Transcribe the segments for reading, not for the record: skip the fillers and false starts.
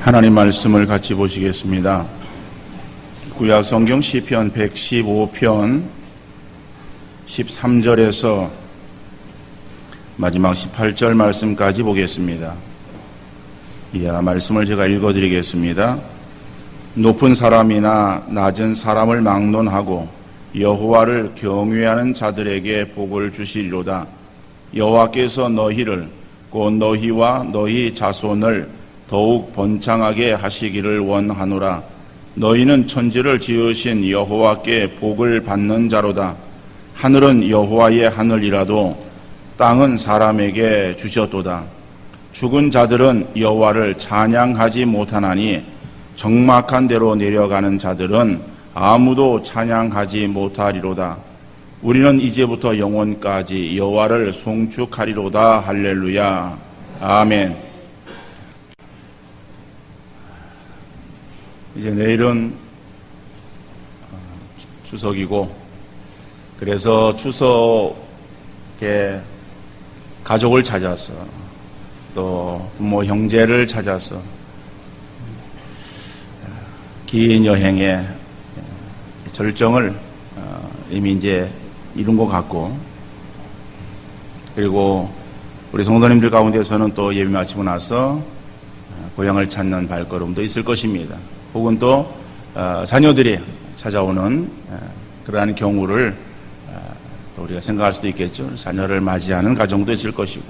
하나님 말씀을 같이 보시겠습니다. 구약 성경 시편 115편 13절에서 마지막 18절 말씀까지 보겠습니다. 말씀을 제가 읽어드리겠습니다. 높은 사람이나 낮은 사람을 막론하고 여호와를 경외하는 자들에게 복을 주시리로다. 여호와께서 너희를 곧 너희와 너희 자손을 더욱 번창하게 하시기를 원하노라. 너희는 천지를 지으신 여호와께 복을 받는 자로다. 하늘은 여호와의 하늘이라도 땅은 사람에게 주셨도다. 죽은 자들은 여호와를 찬양하지 못하나니 적막한 데로 내려가는 자들은 아무도 찬양하지 못하리로다. 우리는 이제부터 영원까지 여호와를 송축하리로다. 할렐루야. 아멘. 이제 내일은 추석이고, 그래서 추석에 가족을 찾아서 또 부모 형제를 찾아서 긴 여행의 절정을 이미 이제 이룬 것 같고, 그리고 우리 성도님들 가운데서는 또 예배 마치고 나서 고향을 찾는 발걸음도 있을 것입니다. 혹은 또 자녀들이 찾아오는 그러한 경우를 또 우리가 생각할 수도 있겠죠. 자녀를 맞이하는 가정도 있을 것이고.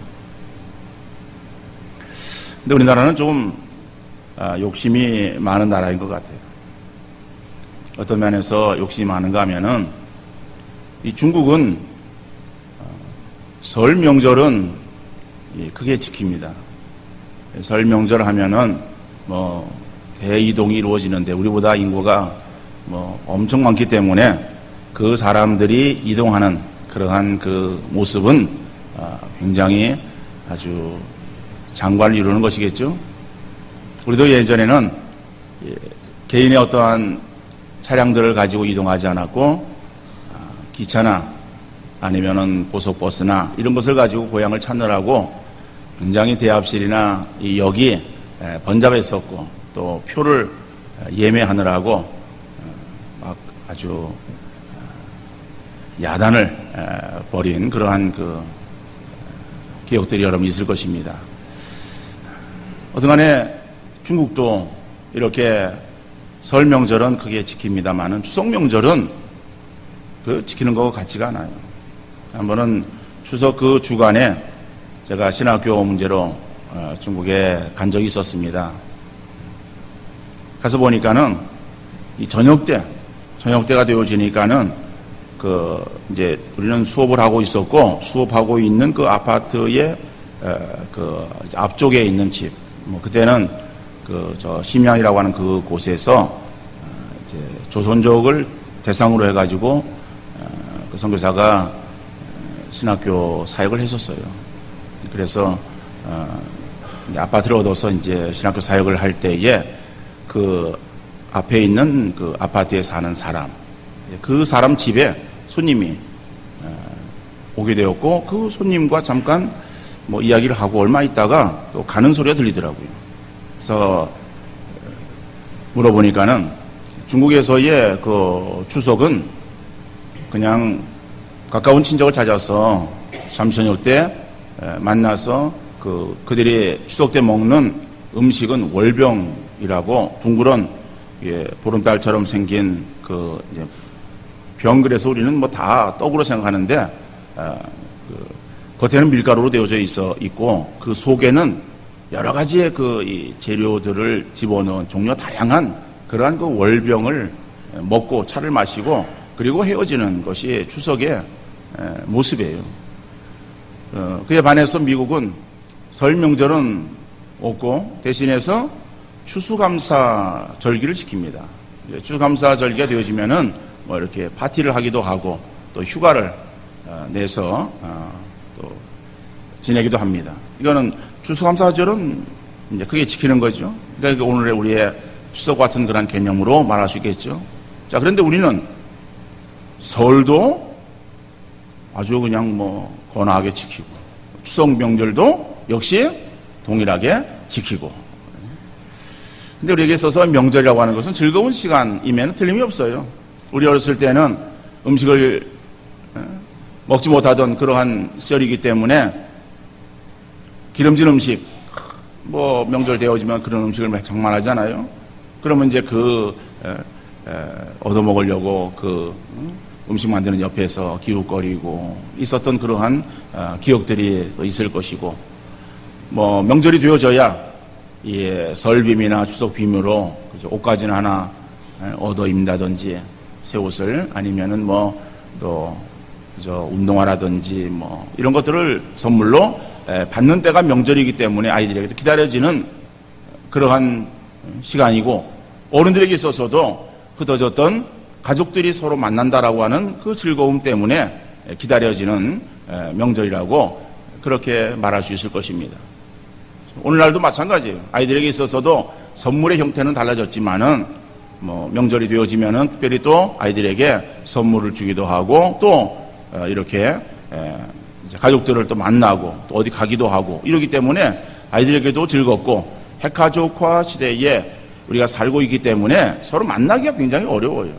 근데 우리나라는 좀 욕심이 많은 나라인 것 같아요. 어떤 면에서 욕심이 많은가 하면은 이 중국은 설 명절은 크게 지킵니다. 설 명절 하면은 대이동이 이루어지는데, 우리보다 인구가 엄청 많기 때문에 그 사람들이 이동하는 그러한 그 모습은 굉장히 아주 장관을 이루는 것이겠죠. 우리도 예전에는 개인의 어떠한 차량들을 가지고 이동하지 않았고, 기차나 아니면은 고속버스나 이런 것을 가지고 고향을 찾느라고 굉장히 대합실이나 이 역이 번잡했었고, 또 표를 예매하느라고 막 아주 야단을 벌인 그러한 그 기억들이 여러분 있을 것입니다. 어떠간에 중국도 이렇게 설 명절은 크게 지킵니다만은 추석 명절은 그 지키는 것 같지가 않아요. 한번은 추석 그 주간에 제가 신학교 문제로 중국에 간 적이 있었습니다. 가서 보니까는 이 저녁때가 되어지니까는 이제 우리는 수업을 하고 있었고, 수업하고 있는 그 아파트의 그 앞쪽에 있는 집, 그때는 심양이라고 하는 그 곳에서 이제 조선족을 대상으로 해가지고 그 선교사가 신학교 사역을 했었어요. 그래서 아파트를 얻어서 이제 신학교 사역을 할 때에 그 앞에 있는 그 아파트에 사는 사람, 그 사람 집에 손님이 오게 되었고, 그 손님과 잠깐 이야기를 하고 얼마 있다가 또 가는 소리가 들리더라고요. 그래서 물어보니까는 중국에서의 그 추석은 그냥 가까운 친척을 찾아서 잠저녁 때 만나서 그들이 추석 때 먹는 음식은 월병이라고 둥그런 보름달처럼 생긴 병, 그래서 우리는 다 떡으로 생각하는데 겉에는 밀가루로 되어져 있고, 그 속에는 여러 가지의 이 재료들을 집어넣은 종류 다양한 그러한 그 월병을 먹고 차를 마시고 그리고 헤어지는 것이 추석의 모습이에요. 그에 반해서 미국은 설 명절은 없고 대신해서 추수감사 절기를 지킵니다. 추수감사 절기가 되어지면은 이렇게 파티를 하기도 하고 또 휴가를 내서 또 지내기도 합니다. 이거는 추수감사절은 이제 크게 지키는 거죠. 그러니까 오늘의 우리의 추석 같은 그런 개념으로 말할 수 있겠죠. 자, 그런데 우리는 설도 아주 그냥 건하게 지키고, 추석 명절도 역시 동일하게 지키고. 근데 우리에게 있어서 명절이라고 하는 것은 즐거운 시간이면 틀림이 없어요. 우리 어렸을 때는 음식을 먹지 못하던 그러한 시절이기 때문에 기름진 음식, 뭐 명절 되어지면 그런 음식을 정말 하잖아요. 그러면 이제 얻어먹으려고 음식 만드는 옆에서 기웃거리고 있었던 그러한 기억들이 있을 것이고, 뭐 명절이 되어져야 설빔이나 추석빔으로 옷가지는 하나 얻어 입는다든지 새 옷을, 아니면은 또 운동화라든지 이런 것들을 선물로 받는 때가 명절이기 때문에 아이들에게도 기다려지는 그러한 시간이고, 어른들에게 있어서도 흩어졌던 가족들이 서로 만난다라고 하는 그 즐거움 때문에 기다려지는 명절이라고 그렇게 말할 수 있을 것입니다. 오늘날도 마찬가지예요. 아이들에게 있어서도 선물의 형태는 달라졌지만은 명절이 되어지면은 특별히 또 아이들에게 선물을 주기도 하고, 또 이렇게 이제 가족들을 또 만나고 또 어디 가기도 하고 이러기 때문에 아이들에게도 즐겁고, 핵가족화 시대에 우리가 살고 있기 때문에 서로 만나기가 굉장히 어려워요.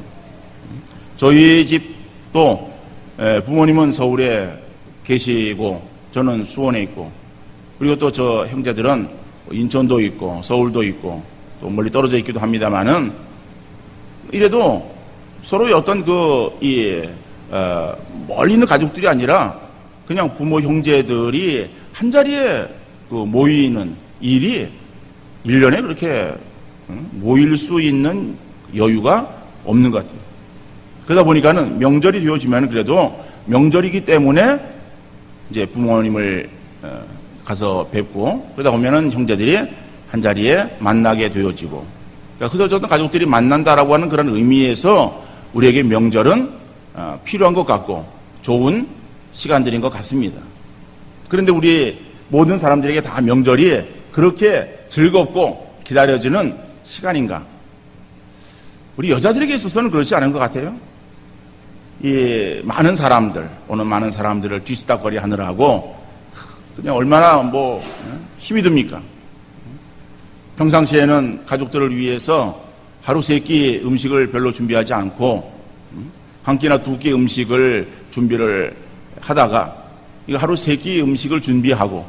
저희 집도 부모님은 서울에 계시고 저는 수원에 있고, 그리고 또 저 형제들은 인천도 있고 서울도 있고 또 멀리 떨어져 있기도 합니다만은, 이래도 서로의 어떤 멀리 있는 가족들이 아니라 그냥 부모 형제들이 한 자리에 모이는 일이 1년에 그렇게 모일 수 있는 여유가 없는 것 같아요. 그러다 보니까는 명절이 되어지면 그래도 명절이기 때문에 이제 부모님을 가서 뵙고, 그러다 보면은 형제들이 한 자리에 만나게 되어지고, 그러니까 흩어졌던 가족들이 만난다라고 하는 그런 의미에서 우리에게 명절은 필요한 것 같고 좋은 시간들인 것 같습니다. 그런데 우리 모든 사람들에게 다 명절이 그렇게 즐겁고 기다려지는 시간인가? 우리 여자들에게 있어서는 그렇지 않은 것 같아요. 오늘 많은 사람들을 뒤치다거리 하느라고 그냥 얼마나 힘이 듭니까? 평상시에는 가족들을 위해서 하루 3끼 음식을 별로 준비하지 않고 한 끼나 2끼 음식을 준비를 하다가 이거 하루 3끼 음식을 준비하고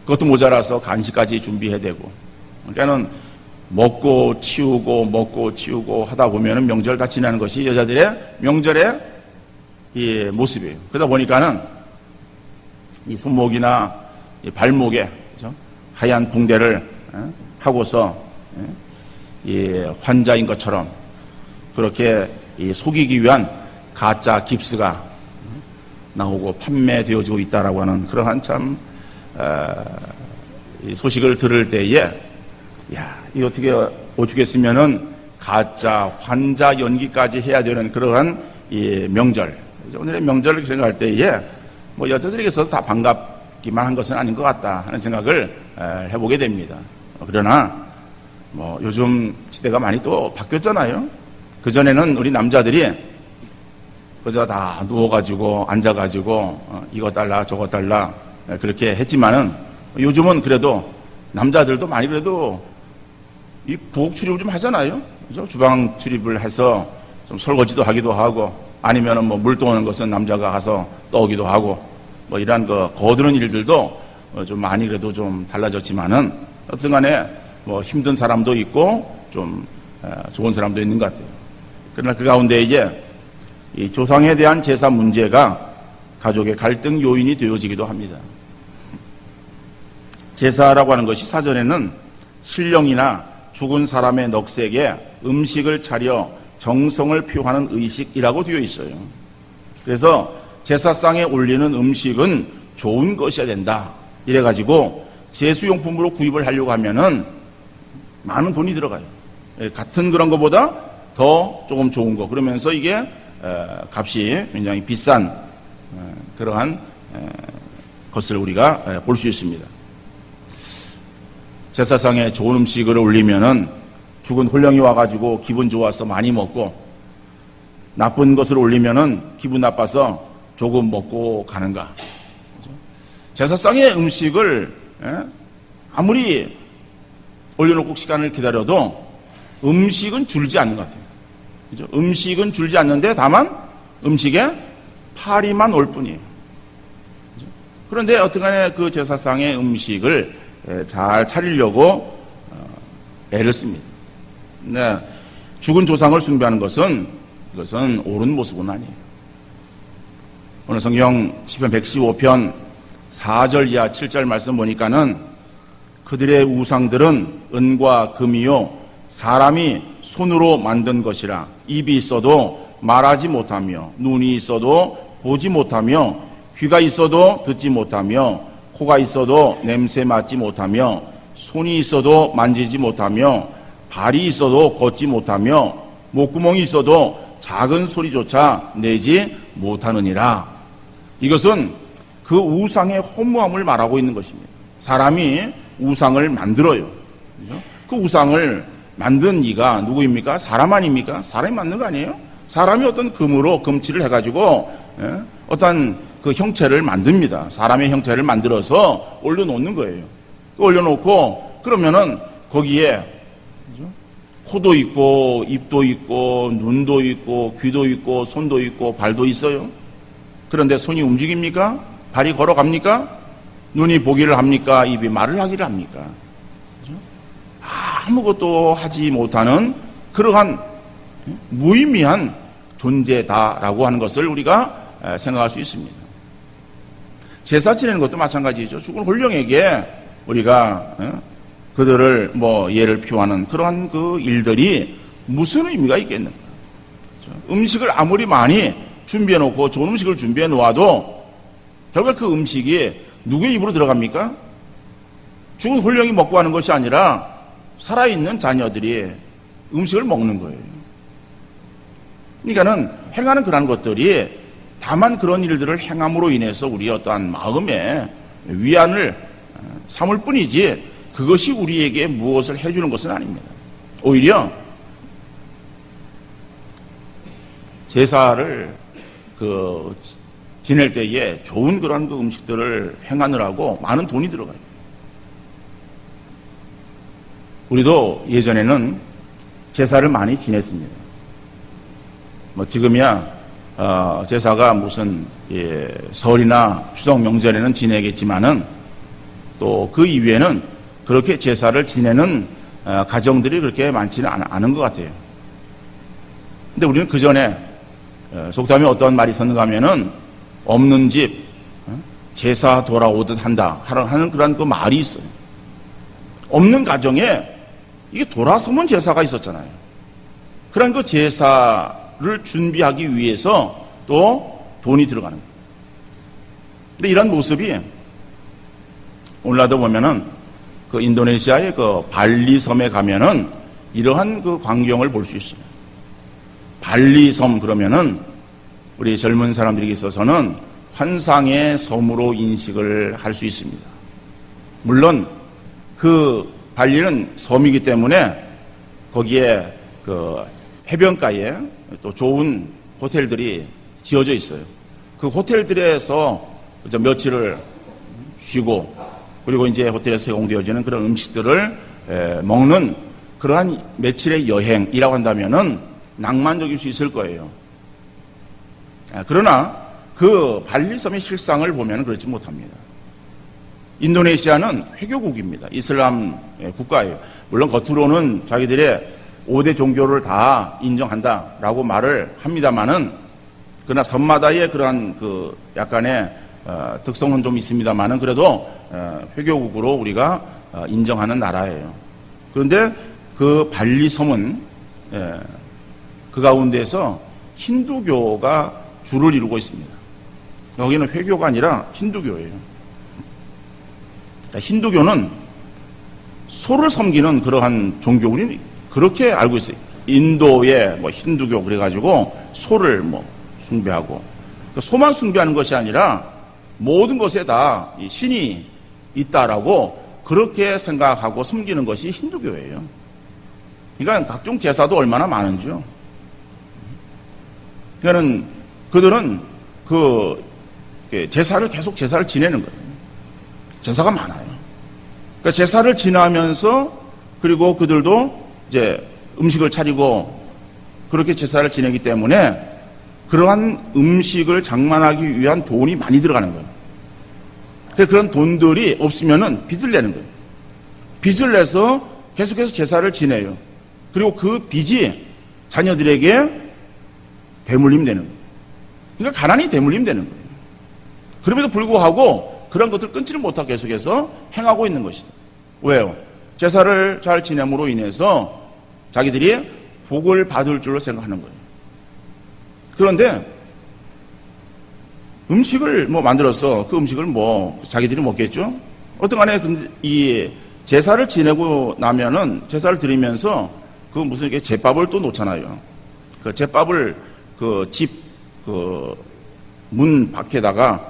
그것도 모자라서 간식까지 준비해야 되고, 그러니까는 먹고 치우고 하다 보면은 명절 다 지나는 것이 여자들의 명절의 이 모습이에요. 그러다 보니까는 이 손목이나 이 발목에 하얀 붕대를 하고서 이 환자인 것처럼 그렇게 속이기 위한 가짜 깁스가 나오고 판매되어지고 있다라고 하는 그러한 참 소식을 들을 때에, 이 어떻게 오죽했으면은 가짜 환자 연기까지 해야 되는 그러한 이 명절, 오늘의 명절을 생각할 때에 여자들에게 있어서 다 반갑기만 한 것은 아닌 것 같다 하는 생각을 해보게 됩니다. 그러나 요즘 시대가 많이 또 바뀌었잖아요. 그전에는 우리 남자들이 그저 다 누워가지고 앉아가지고 이거 달라 저거 달라 그렇게 했지만은, 요즘은 그래도 남자들도 많이 그래도 이 부엌 출입을 좀 하잖아요. 그죠? 주방 출입을 해서 좀 설거지도 하기도 하고, 아니면은 물 떠오는 것은 남자가 가서 떠오기도 하고, 이런 거드는 일들도 좀 많이 그래도 좀 달라졌지만은, 어떤 간에 힘든 사람도 있고 좀 좋은 사람도 있는 것 같아요. 그러나 그 가운데 이제 이 조상에 대한 제사 문제가 가족의 갈등 요인이 되어지기도 합니다. 제사라고 하는 것이 사전에는 신령이나 죽은 사람의 넋에게 음식을 차려 정성을 표하는 의식이라고 되어 있어요. 그래서 제사상에 올리는 음식은 좋은 것이어야 된다. 이래가지고 제수용품으로 구입을 하려고 하면은 많은 돈이 들어가요. 같은 그런 것보다 더 조금 좋은 거. 그러면서 이게 값이 굉장히 비싼 그러한 것을 우리가 볼 수 있습니다. 제사상에 좋은 음식을 올리면은 죽은 홀령이 와가지고 기분 좋아서 많이 먹고, 나쁜 것을 올리면은 기분 나빠서 조금 먹고 가는가. 제사상의 음식을 아무리 올려놓고 시간을 기다려도 음식은 줄지 않는 것 같아요. 그죠? 음식은 줄지 않는데 다만 음식에 파리만 올 뿐이에요. 그죠? 그런데 어떻게 그 제사상의 음식을 잘 차리려고 애를 씁니다. 네, 죽은 조상을 숭배하는 이것은 옳은 모습은 아니에요. 오늘 성경 시편 115편 4절 이하 7절 말씀 보니까는 그들의 우상들은 은과 금이요 사람이 손으로 만든 것이라 입이 있어도 말하지 못하며 눈이 있어도 보지 못하며 귀가 있어도 듣지 못하며 코가 있어도 냄새 맡지 못하며 손이 있어도 만지지 못하며 발이 있어도 걷지 못하며 목구멍이 있어도 작은 소리조차 내지 못하느니라. 이것은 그 우상의 허무함을 말하고 있는 것입니다. 사람이 우상을 만들어요. 그 우상을 만든 이가 누구입니까? 사람 아닙니까? 사람이 만든 거 아니에요? 사람이 어떤 금으로 금칠을 해가지고 어떤 그 형체를 만듭니다. 사람의 형체를 만들어서 올려놓는 거예요. 올려놓고 그러면은 거기에 코도 있고 입도 있고 눈도 있고 귀도 있고 손도 있고 발도 있어요. 그런데 손이 움직입니까? 발이 걸어갑니까? 눈이 보기를 합니까? 입이 말을 하기를 합니까? 그렇죠? 아무것도 하지 못하는 그러한 무의미한 존재다라고 하는 것을 우리가 생각할 수 있습니다. 제사 지내는 것도 마찬가지죠. 죽은 홀령에게 우리가 그들을 예를 표하는 그러한 그 일들이 무슨 의미가 있겠는가? 그렇죠? 음식을 아무리 많이 준비해 놓고 좋은 음식을 준비해 놓아도 결국 그 음식이 누구의 입으로 들어갑니까? 죽은 홀령이 먹고 하는 것이 아니라 살아있는 자녀들이 음식을 먹는 거예요. 그러니까는 행하는 그런 것들이 다만 그런 일들을 행함으로 인해서 우리의 어떠한 마음에 위안을 삼을 뿐이지 그것이 우리에게 무엇을 해주는 것은 아닙니다. 오히려 제사를 지낼 때에 좋은 그런 그 음식들을 행하느라고 많은 돈이 들어가요. 우리도 예전에는 제사를 많이 지냈습니다. 지금이야 제사가 무슨 설이나 추석 명절에는 지내겠지만은 또 그 이후에는 그렇게 제사를 지내는 가정들이 그렇게 많지는 않은 것 같아요. 근데 우리는 그 전에 속담에 어떤 말이 있었는가 하면은 없는 집 제사 돌아오듯 한다 하는 그런 그 말이 있어요. 없는 가정에 이게 돌아서면 제사가 있었잖아요. 그런 그 제사를 준비하기 위해서 또 돈이 들어가는 거예요. 근데 이런 모습이 오늘날도 보면은 그 인도네시아의 그 발리섬에 가면은 이러한 그 광경을 볼 수 있어요. 발리섬 그러면은 우리 젊은 사람들에게 있어서는 환상의 섬으로 인식을 할 수 있습니다. 물론 그 발리는 섬이기 때문에 거기에 그 해변가에 또 좋은 호텔들이 지어져 있어요. 그 호텔들에서 며칠을 쉬고 그리고 이제 호텔에서 제공되어지는 그런 음식들을 먹는 그러한 며칠의 여행이라고 한다면은 낭만적일 수 있을 거예요. 그러나 그 발리섬의 실상을 보면 그렇지 못합니다. 인도네시아는 회교국입니다. 이슬람 국가예요. 물론 겉으로는 자기들의 5대 종교를 다 인정한다라고 말을 합니다만은 그러나 섬마다의 그러한 그 약간의 특성은 좀 있습니다만은 그래도 회교국으로 우리가 인정하는 나라예요. 그런데 그 발리섬은 그 가운데서 힌두교가 주를 이루고 있습니다. 여기는 회교가 아니라 힌두교예요. 힌두교는 소를 섬기는 그러한 종교, 우리는 그렇게 알고 있어요. 인도의 힌두교 그래가지고 소를 숭배하고 소만 숭배하는 것이 아니라 모든 것에 다 신이 있다라고 그렇게 생각하고 섬기는 것이 힌두교예요. 그러니까 각종 제사도 얼마나 많은지요. 그러니까는 그들은 그 제사를 계속 지내는 거예요. 제사가 많아요. 그러니까 제사를 지나면서 그리고 그들도 이제 음식을 차리고 그렇게 제사를 지내기 때문에 그러한 음식을 장만하기 위한 돈이 많이 들어가는 거예요. 그래서 그런 돈들이 없으면은 빚을 내는 거예요. 빚을 내서 계속해서 제사를 지내요. 그리고 그 빚이 자녀들에게 대물림 되는 거예요. 그러니까 가난이 대물림 되는 거예요. 그럼에도 불구하고 그런 것들을 끊지를 못하고 계속해서 행하고 있는 것이다. 왜요? 제사를 잘 지냄으로 인해서 자기들이 복을 받을 줄로 생각하는 거예요. 그런데 음식을 만들어서 그 음식을 자기들이 먹겠죠? 어떤 간에 이 제사를 지내고 나면은 제사를 드리면서 그 무슨 이렇게 제밥을 또 놓잖아요. 그 제밥을 그 집 그 문 밖에다가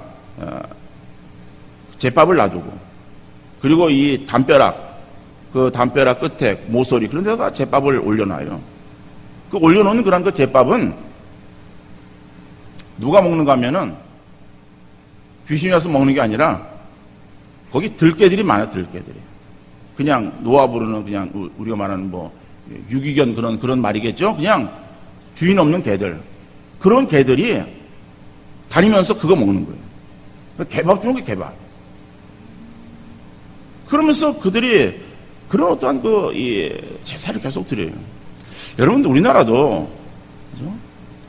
제밥을 놔두고 그리고 이 담벼락 그 담벼락 끝에 모서리 그런 데다가 제밥을 올려놔요. 그 올려놓는 그런 그 제밥은 누가 먹는가 하면은 귀신이 와서 먹는 게 아니라 거기 들개들이 많아요. 들개들이 그냥 노아 부르는 그냥 우리가 말하는 유기견 그런 말이겠죠. 그냥 주인 없는 개들 그런 개들이 다니면서 그거 먹는 거예요. 개밥 주는 게 개밥. 그러면서 그들이 그런 어떠한 이 제사를 계속 드려요. 여러분들 우리나라도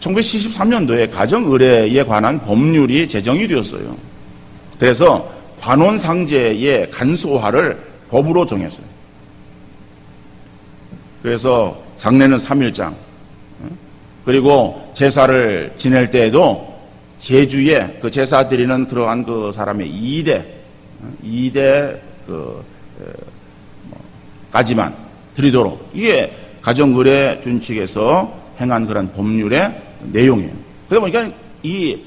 1973년도에 가정의례에 관한 법률이 제정이 되었어요. 그래서 관원상제의 간소화를 법으로 정했어요. 그래서 장례는 3일장 그리고 제사를 지낼 때에도 제주에 그 제사 드리는 그러한 그 사람의 2대 까지만 드리도록 이게 가정의례 준칙에서 행한 그런 법률의 내용이에요. 그러다 보니까 이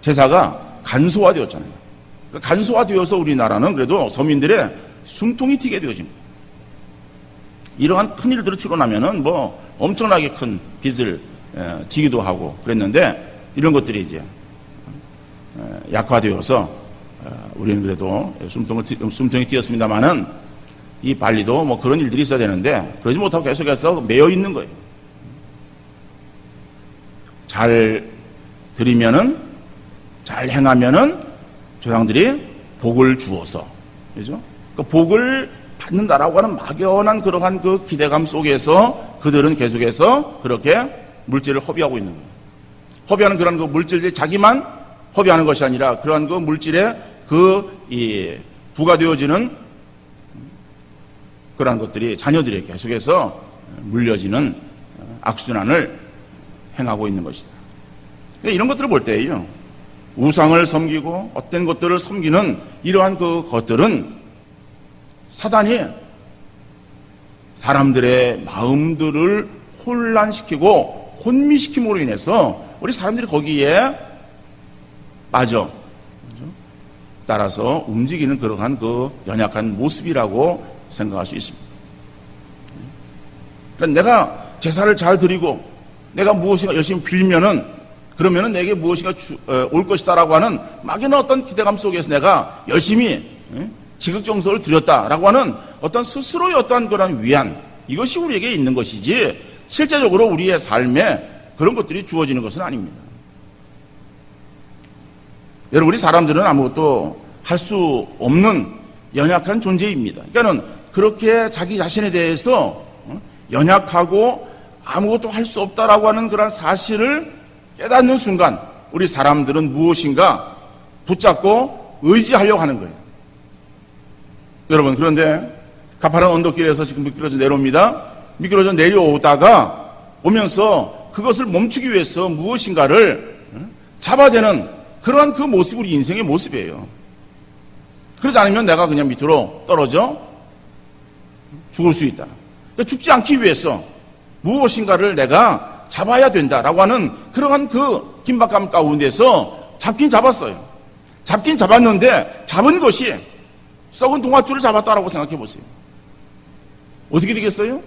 제사가 간소화되었잖아요. 그러니까 간소화되어서 우리나라는 그래도 서민들의 숨통이 튀게 되어집니다. 이러한 큰 일들을 치고 나면은 엄청나게 큰 빚을 지기도 하고 그랬는데 이런 것들이 이제 약화되어서 우리는 그래도 숨통이 튀었습니다만은 이 발리도 그런 일들이 있어야 되는데 그러지 못하고 계속해서 매여 있는 거예요. 잘 드리면은 잘 행하면은 조상들이 복을 주어서 그죠? 그 복을 받는다라고 하는 막연한 그러한 그 기대감 속에서 그들은 계속해서 그렇게 물질을 허비하고 있는 거예요. 허비하는 그런 그 물질들이 자기만 허비하는 것이 아니라 그러한 그 물질에 부과되어지는 그러한 것들이 자녀들에게 계속해서 물려지는 악순환을 행하고 있는 것이다. 이런 것들을 볼 때에요. 우상을 섬기고 어떤 것들을 섬기는 이러한 그 것들은 사단이 사람들의 마음들을 혼란시키고 혼미시킴으로 인해서 우리 사람들이 거기에 빠져 따라서 움직이는 그러한 그 연약한 모습이라고 생각할 수 있습니다. 그러니까 내가 제사를 잘 드리고 내가 무엇인가 열심히 빌면은 그러면은 내게 무엇인가 올 것이다라고 하는 막연한 어떤 기대감 속에서 내가 열심히 지극정성을 드렸다라고 하는 어떤 스스로의 어떤 그런 위안 이것이 우리에게 있는 것이지 실제적으로 우리의 삶에 그런 것들이 주어지는 것은 아닙니다. 여러분 우리 사람들은 아무것도 할 수 없는 연약한 존재입니다. 그러니까는 그렇게 자기 자신에 대해서 연약하고 아무것도 할 수 없다라고 하는 그런 사실을 깨닫는 순간 우리 사람들은 무엇인가 붙잡고 의지하려고 하는 거예요. 여러분 그런데 가파른 언덕길에서 지금 미끄러져 내려옵니다. 미끄러져 내려오다가 오면서 그것을 멈추기 위해서 무엇인가를 잡아대는 그러한 그 모습이 우리 인생의 모습이에요. 그렇지 않으면 내가 그냥 밑으로 떨어져 죽을 수 있다. 그러니까 죽지 않기 위해서 무엇인가를 내가 잡아야 된다라고 하는 그러한 그 긴박감 가운데서 잡긴 잡았어요. 잡긴 잡았는데 잡은 것이 썩은 동아줄을 잡았다라고 생각해 보세요. 어떻게 되겠어요?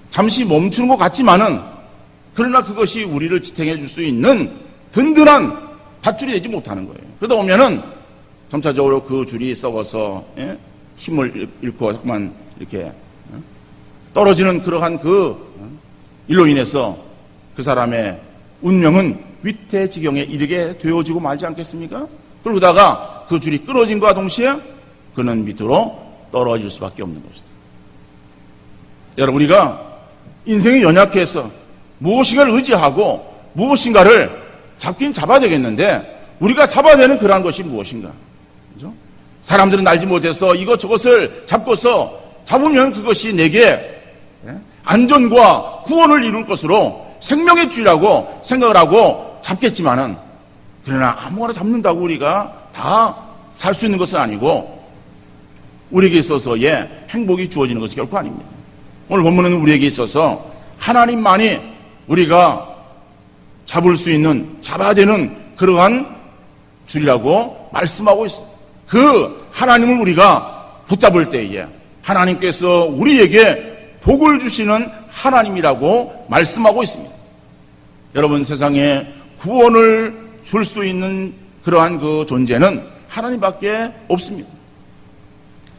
잠시 멈추는 것 같지만은 그러나 그것이 우리를 지탱해 줄 수 있는 든든한 밧줄이 되지 못하는 거예요. 그러다 보면은 점차적으로 그 줄이 썩어서 힘을 잃고 자꾸만 이렇게 떨어지는 그러한 그 일로 인해서 그 사람의 운명은 위태지경에 이르게 되어지고 말지 않겠습니까? 그러다가 그 줄이 끊어진과 동시에 그는 밑으로 떨어질 수밖에 없는 것이다. 여러분, 우리가 인생이 연약해서 무엇인가를 의지하고 무엇인가를 잡긴 잡아야 되겠는데 우리가 잡아야 되는 그러한 것이 무엇인가? 그죠? 사람들은 알지 못해서 이것저것을 잡으면 그것이 내게 안전과 구원을 이룰 것으로 생명의 줄이라고 생각을 하고 잡겠지만은, 그러나 아무거나 잡는다고 우리가 다 살 수 있는 것은 아니고 우리에게 있어서의 행복이 주어지는 것이 결코 아닙니다. 오늘 본문은 우리에게 있어서 하나님만이 우리가 잡을 수 있는, 잡아야 되는 그러한 줄이라고 말씀하고 있습니다. 그 하나님을 우리가 붙잡을 때에 하나님께서 우리에게 복을 주시는 하나님이라고 말씀하고 있습니다. 여러분, 세상에 구원을 줄 수 있는 그러한 그 존재는 하나님밖에 없습니다.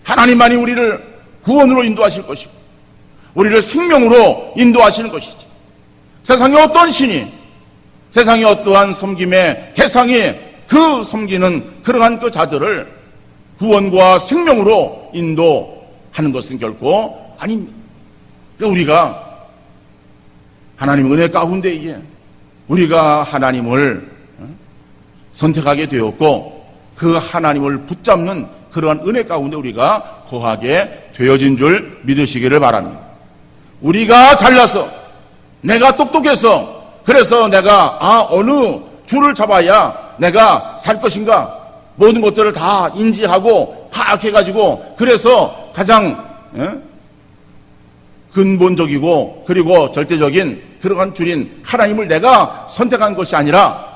하나님만이 우리를 구원으로 인도하실 것이고 우리를 생명으로 인도하시는 것이지, 세상에 어떤 신이, 세상에 어떠한 섬김의 대상이 그 섬기는 그러한 그 자들을 구원과 생명으로 인도하는 것은 결코 아닙니다. 그러니까 우리가 하나님 은혜 가운데에 우리가 하나님을 선택하게 되었고 그 하나님을 붙잡는 그러한 은혜 가운데 우리가 거하게 되어진 줄 믿으시기를 바랍니다. 우리가 잘나서, 내가 똑똑해서, 그래서 내가 어느 줄을 잡아야 내가 살 것인가, 모든 것들을 다 인지하고 파악해가지고 그래서 가장 근본적이고 그리고 절대적인 그러한 줄인 하나님을 내가 선택한 것이 아니라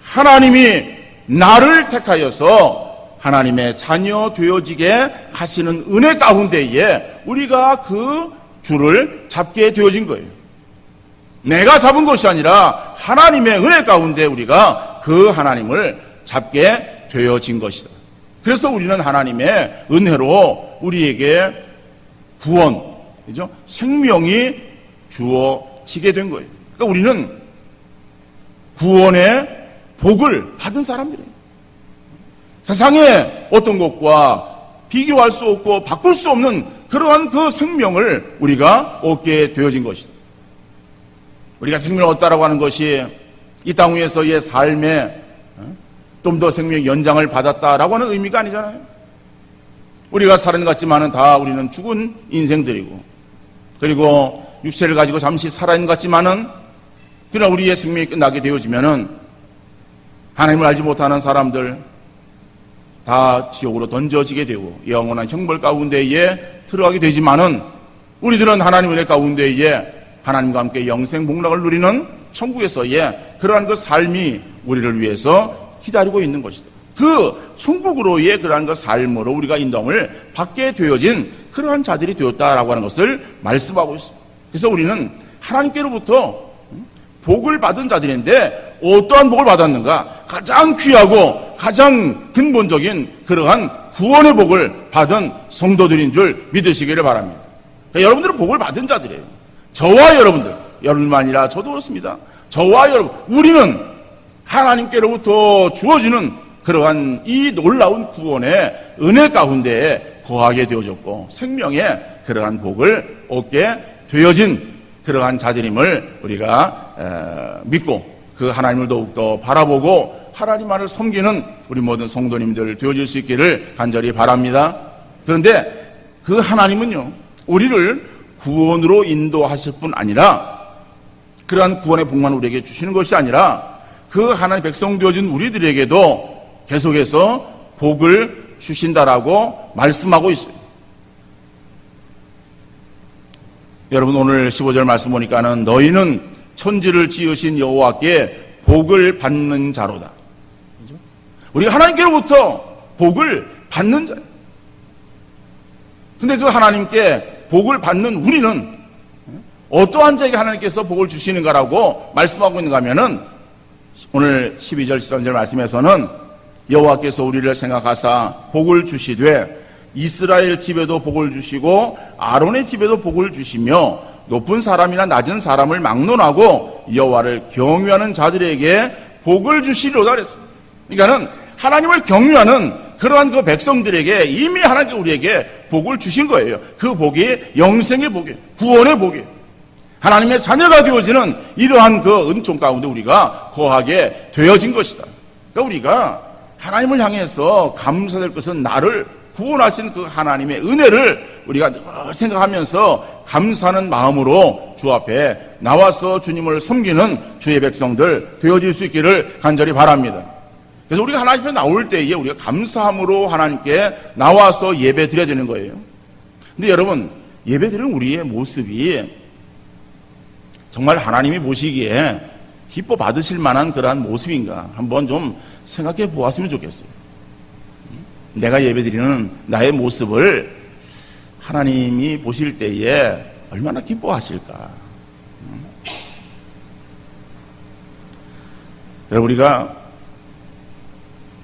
하나님이 나를 택하여서 하나님의 자녀 되어지게 하시는 은혜 가운데에 우리가 그 줄을 잡게 되어진 거예요. 내가 잡은 것이 아니라 하나님의 은혜 가운데 우리가 그 하나님을 잡게 되어진 것이다. 그래서 우리는 하나님의 은혜로 우리에게 구원, 그죠? 생명이 주어지게 된 거예요. 그러니까 우리는 구원의 복을 받은 사람들이에요. 세상에 어떤 것과 비교할 수 없고 바꿀 수 없는 그러한 그 생명을 우리가 얻게 되어진 것이다. 우리가 생명을 얻다라고 하는 것이 이 땅 위에서의 삶에 좀 더 생명 연장을 받았다라고 하는 의미가 아니잖아요. 우리가 살은 같지만은 다 우리는 죽은 인생들이고, 그리고 육체를 가지고 잠시 살아있는 것 같지만은 그러나 우리의 생명이 끝나게 되어지면은 하나님을 알지 못하는 사람들 다 지옥으로 던져지게 되고 영원한 형벌 가운데에 들어가게 되지만은 우리들은 하나님 은혜 가운데에 하나님과 함께 영생 복락을 누리는 천국에서의 그러한 그 삶이 우리를 위해서 기다리고 있는 것이다. 그 천국으로의 그러한 그 삶으로 우리가 인정을 받게 되어진 그러한 자들이 되었다라고 하는 것을 말씀하고 있습니다. 그래서 우리는 하나님께로부터 복을 받은 자들인데 어떠한 복을 받았는가? 가장 귀하고 가장 근본적인 그러한 구원의 복을 받은 성도들인 줄 믿으시기를 바랍니다. 그러니까 여러분들은 복을 받은 자들이에요. 저와 여러분만 아니라 저도 그렇습니다. 저와 여러분, 우리는 하나님께로부터 주어지는 그러한 이 놀라운 구원의 은혜 가운데에 거하게 되어졌고 생명의 그러한 복을 얻게 되어진 그러한 자들임을 우리가 믿고 그 하나님을 더욱더 바라보고 하나님만을 섬기는 우리 모든 성도님들 되어질 수 있기를 간절히 바랍니다. 그런데 그 하나님은요, 우리를 구원으로 인도하실 뿐 아니라 그러한 구원의 복만 우리에게 주시는 것이 아니라 그 하나님 백성 되어진 우리들에게도 계속해서 복을 주신다라고 말씀하고 있어요. 여러분, 오늘 15절 말씀 보니까는 너희는 천지를 지으신 여호와께 복을 받는 자로다. 그렇죠? 우리가 하나님께로부터 복을 받는 자예요. 근데 그 하나님께 복을 받는 우리는 어떠한 자에게 하나님께서 복을 주시는가라고 말씀하고 있는가 하면은 오늘 12절 13절 말씀에서는 여호와께서 우리를 생각하사 복을 주시되 이스라엘 집에도 복을 주시고 아론의 집에도 복을 주시며 높은 사람이나 낮은 사람을 막론하고 여호와를 경유하는 자들에게 복을 주시리로다 그랬습니다. 그러니까는 하나님을 경유하는 그러한 그 백성들에게 이미 하나님께서 우리에게 복을 주신 거예요. 그 복이 영생의 복이에요. 구원의 복이에요. 하나님의 자녀가 되어지는 이러한 그 은총 가운데 우리가 거하게 되어진 것이다. 그러니까 우리가 하나님을 향해서 감사될 것은 나를 구원하신 그 하나님의 은혜를 우리가 늘 생각하면서 감사하는 마음으로 주 앞에 나와서 주님을 섬기는 주의 백성들 되어질 수 있기를 간절히 바랍니다. 그래서 우리가 하나님 앞에 나올 때에 우리가 감사함으로 하나님께 나와서 예배 드려야 되는 거예요. 근데 여러분, 예배 드리는 우리의 모습이 정말 하나님이 보시기에 기뻐 받으실 만한 그러한 모습인가 한번 좀 생각해 보았으면 좋겠어요. 내가 예배 드리는 나의 모습을 하나님이 보실 때에 얼마나 기뻐하실까. 여러분, 우리가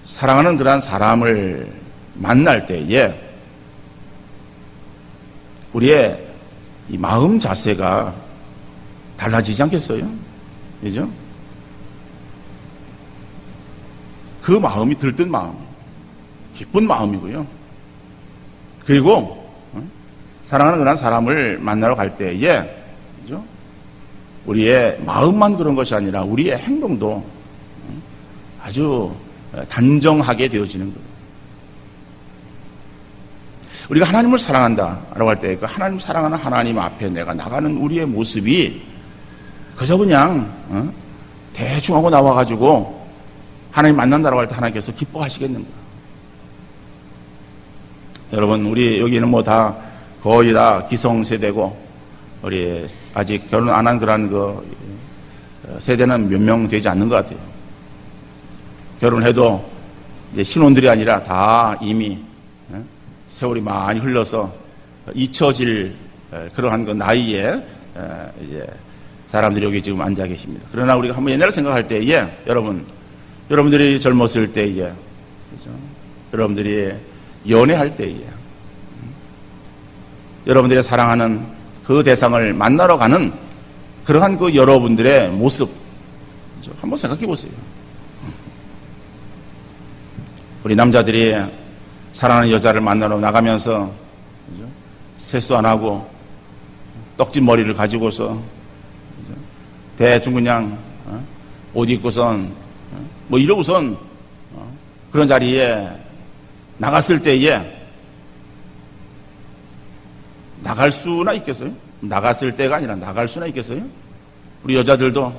사랑하는 그러한 사람을 만날 때에 우리의 이 마음 자세가 달라지지 않겠어요? 그죠? 그 마음이 들뜬 마음, 기쁜 마음이고요. 그리고 사랑하는 그런 사람을 만나러 갈 때에, 그죠? 우리의 마음만 그런 것이 아니라 우리의 행동도 아주 단정하게 되어지는 거예요. 우리가 하나님을 사랑한다라고 할 때 그 하나님 사랑하는 하나님 앞에 내가 나가는 우리의 모습이 그저 그냥 대충 하고 나와가지고 하나님 만난다라고 할 때 하나님께서 기뻐하시겠는가? 여러분, 우리 여기는 뭐 다 거의 다 기성세대고 우리 아직 결혼 안 한 그런 그 세대는 몇 명 되지 않는 것 같아요. 결혼해도 이제 신혼들이 아니라 다 이미 세월이 많이 흘러서 잊혀질 그러한 그 나이에 이제 사람들이 여기 지금 앉아 계십니다. 그러나 우리가 한번 옛날을 생각할 때에 여러분들이 젊었을 때에, 그죠? 여러분들이 연애할 때에, 여러분들이 사랑하는 그 대상을 만나러 가는 그러한 그 여러분들의 모습, 그죠? 한번 생각해 보세요. 우리 남자들이 사랑하는 여자를 만나러 나가면서, 그죠? 세수 안 하고 떡진 머리를 가지고서, 그죠? 대충 그냥 옷 입고선 뭐 이러고선 그런 자리에 나갔을 때에 나갈 수나 있겠어요? 나갔을 때가 아니라 나갈 수나 있겠어요? 우리 여자들도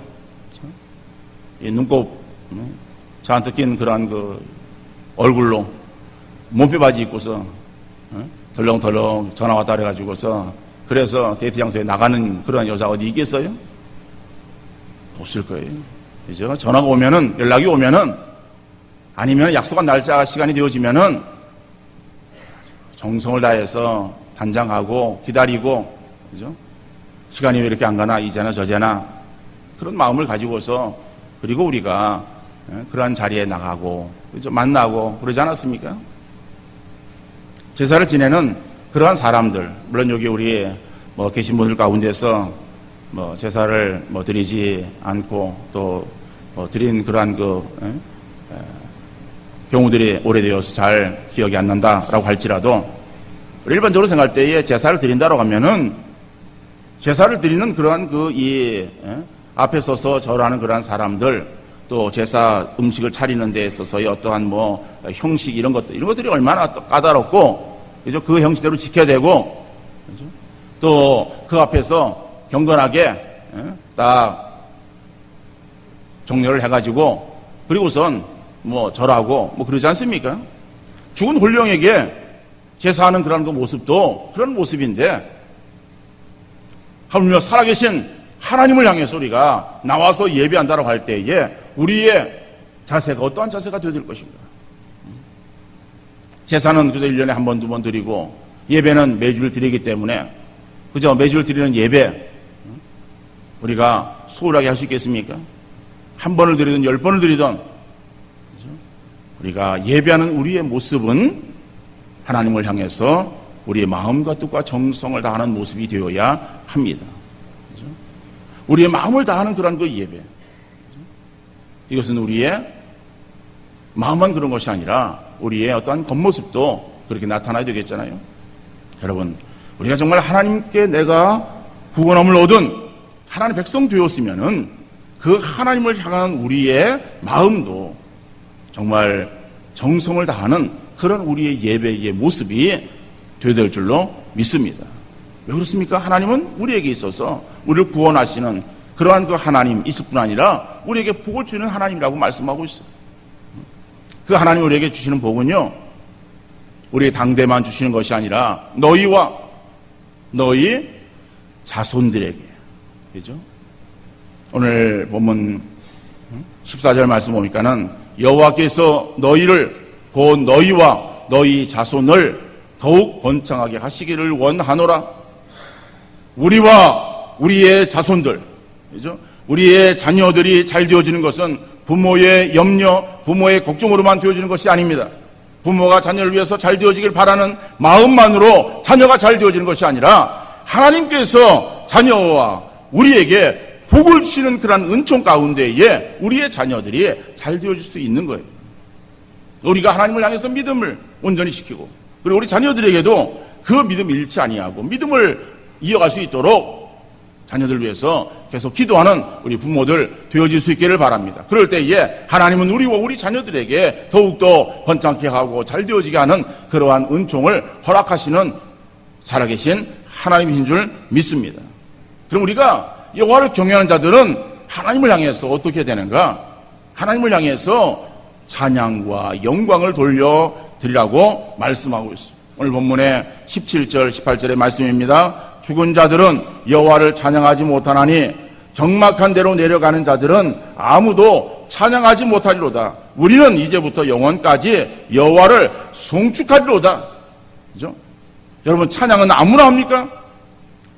이 눈곱 잔뜩 낀 그런 그 얼굴로 몸빼 바지 입고서 덜렁덜렁 전화 왔다 그래가지고서 그래서 데이트 장소에 나가는 그런 여자 어디 있겠어요? 없을 거예요. 그죠? 전화가 오면은, 연락이 오면은, 아니면 약속한 날짜 시간이 되어지면은 정성을 다해서 단장하고 기다리고, 그죠? 시간이 왜 이렇게 안 가나, 이제나 저제나 그런 마음을 가지고서, 그리고 우리가 그러한 자리에 나가고, 그죠? 만나고 그러지 않았습니까? 제사를 지내는 그러한 사람들, 물론 여기 우리 뭐 계신 분들 가운데서 뭐 제사를 뭐 드리지 않고 또 뭐 드린 그러한 그 경우들이 오래되어서 잘 기억이 안 난다라고 할지라도 일반적으로 생각할 때에 제사를 드린다라고 하면은 제사를 드리는 그러한 그 이 앞에 서서 절하는 그러한 사람들, 또 제사 음식을 차리는 데 있어서의 어떠한 뭐 형식 이런 것들이 얼마나 까다롭고, 그죠? 그 형식대로 지켜야 되고, 그죠? 또 그 앞에서 경건하게 딱 정렬을 해가지고 그리고선 뭐 절하고 뭐 그러지 않습니까? 죽은 홀령에게 제사하는 그런 그 모습도 그런 모습인데, 하물며 살아계신 하나님을 향해서 우리가 나와서 예배한다라고 할 때에 우리의 자세가 어떠한 자세가 되어야 될 것인가? 제사는 그저 1년에 한 번, 두 번 드리고 예배는 매주를 드리기 때문에, 그저 매주를 드리는 예배 우리가 소홀하게 할 수 있겠습니까? 한 번을 드리든 10번을 드리든, 그죠? 우리가 예배하는 우리의 모습은 하나님을 향해서 우리의 마음과 뜻과 정성을 다하는 모습이 되어야 합니다. 그렇죠? 우리의 마음을 다하는 그런 그 예배. 그렇죠? 이것은 우리의 마음만 그런 것이 아니라 우리의 어떠한 겉모습도 그렇게 나타나야 되겠잖아요. 여러분, 우리가 정말 하나님께 내가 구원함을 얻은 하나님의 백성 되었으면은 그 하나님을 향한 우리의 마음도 정말 정성을 다하는 그런 우리의 예배의 모습이 되어야 될 줄로 믿습니다. 왜 그렇습니까? 하나님은 우리에게 있어서 우리를 구원하시는 그러한 그 하나님 있을 뿐 아니라 우리에게 복을 주는 하나님이라고 말씀하고 있어요. 그 하나님 우리에게 주시는 복은요, 우리의 당대만 주시는 것이 아니라 너희와 너희 자손들에게. 그죠? 오늘 본문 14절 말씀 보니까는 여호와께서 너희를 곧 너희와 너희 자손을 더욱 번창하게 하시기를 원하노라. 우리와 우리의 자손들, 그죠? 우리의 자녀들이 잘 되어지는 것은 부모의 염려, 부모의 걱정으로만 되어지는 것이 아닙니다. 부모가 자녀를 위해서 잘 되어지길 바라는 마음만으로 자녀가 잘 되어지는 것이 아니라 하나님께서 자녀와 우리에게 복을 주시는 그런 은총 가운데에 우리의 자녀들이 잘 되어질 수 있는 거예요. 우리가 하나님을 향해서 믿음을 온전히 시키고, 그리고 우리 자녀들에게도 그 믿음 잃지 아니하고 믿음을 이어갈 수 있도록 자녀들 위해서 계속 기도하는 우리 부모들 되어질 수 있기를 바랍니다. 그럴 때에 하나님은 우리와 우리 자녀들에게 더욱더 번창케 하고 잘 되어지게 하는 그러한 은총을 허락하시는 살아계신 하나님인 줄 믿습니다. 그럼 우리가 여호와를 경외하는 자들은 하나님을 향해서 어떻게 되는가? 하나님을 향해서 찬양과 영광을 돌려드리라고 말씀하고 있습니다. 오늘 본문의 17절, 18절의 말씀입니다. 죽은 자들은 여호와를 찬양하지 못하나니 적막한 데로 내려가는 자들은 아무도 찬양하지 못하리로다. 우리는 이제부터 영원까지 여호와를 송축하리로다. 그죠? 여러분, 찬양은 아무나 합니까?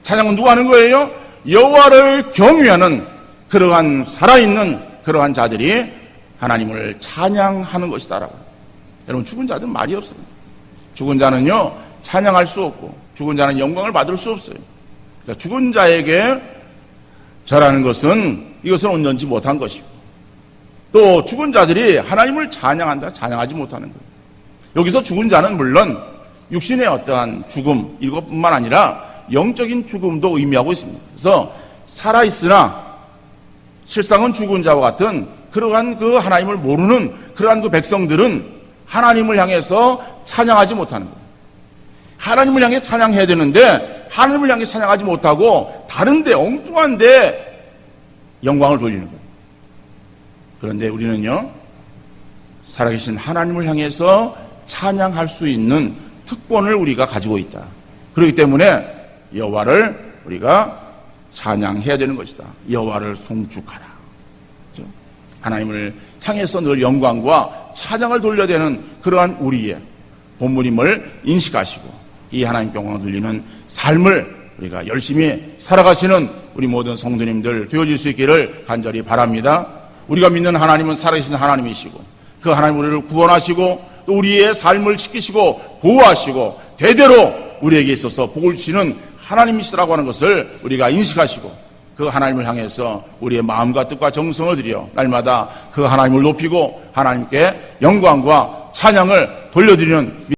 찬양은 누가 하는 거예요? 여호와를 경외하는 그러한 살아있는 그러한 자들이 하나님을 찬양하는 것이다라고. 여러분, 죽은 자들은 말이 없어요. 죽은 자는요, 찬양할 수 없고 죽은 자는 영광을 받을 수 없어요. 그러니까 죽은 자에게 절하는 것은 이것은 온전치 못한 것이고, 또 죽은 자들이 하나님을 찬양한다, 찬양하지 못하는 거예요. 여기서 죽은 자는 물론 육신의 어떠한 죽음 이것뿐만 아니라 영적인 죽음도 의미하고 있습니다. 그래서 살아있으나 실상은 죽은 자와 같은 그러한 그 하나님을 모르는 그러한 그 백성들은 하나님을 향해서 찬양하지 못하는 거예요. 하나님을 향해 찬양해야 되는데 하나님을 향해 찬양하지 못하고 다른데 엉뚱한데 영광을 돌리는 거예요. 그런데 우리는요, 살아계신 하나님을 향해서 찬양할 수 있는 특권을 우리가 가지고 있다. 그렇기 때문에 여호와를 우리가 찬양해야 되는 것이다. 여호와를 송축하라. 그렇죠? 하나님을 향해서 늘 영광과 찬양을 돌려야 되는 그러한 우리의 본분임을 인식하시고 이 하나님께 영광을 돌리는 삶을 우리가 열심히 살아가시는 우리 모든 성도님들 되어질 수 있기를 간절히 바랍니다. 우리가 믿는 하나님은 살아계신 하나님이시고 그 하나님 우리를 구원하시고 또 우리의 삶을 지키시고 보호하시고 대대로 우리에게 있어서 복을 주시는 하나님이시라고 하는 것을 우리가 인식하시고 그 하나님을 향해서 우리의 마음과 뜻과 정성을 들여 날마다 그 하나님을 높이고 하나님께 영광과 찬양을 돌려드리는